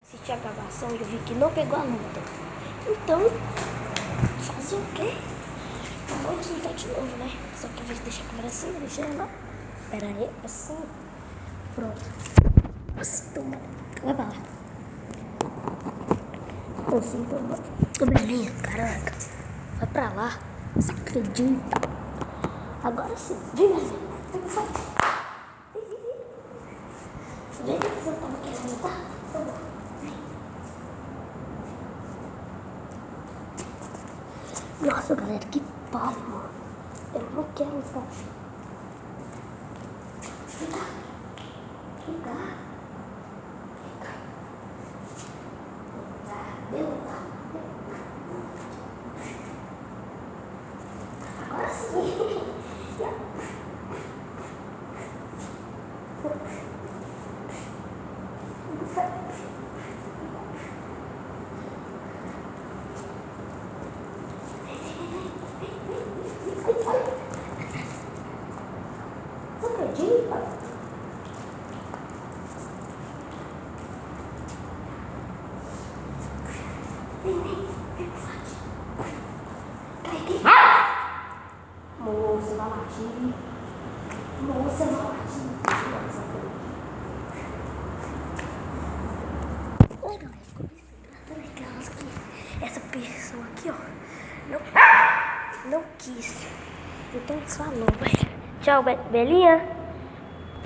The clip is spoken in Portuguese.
Assisti a gravação e eu vi que não pegou a luta. Então, fazer o quê? Vamos tentar de novo, né? Só que em vez de deixar a câmera assim, eu deixei ela. Pera aí, assim. Pronto. Assim, toma. Vai pra lá. Assim, toma. Ô, Belinha, caraca. Vai pra lá. Você acredita? Agora sim. Vem, Belinha. Vai. Vem, que você tava querendo lutar? Toma. Nossa, galera, que pau. Eu não quero lutar. Fica. Agora sim. Você acredita? Vem, forte. Moça, vai latir. Moça, vai latir. Olha, galera, ficou bem legal aqui. Essa pessoa aqui, ó, não quis. Então falou, velho. Tchau, Belinha.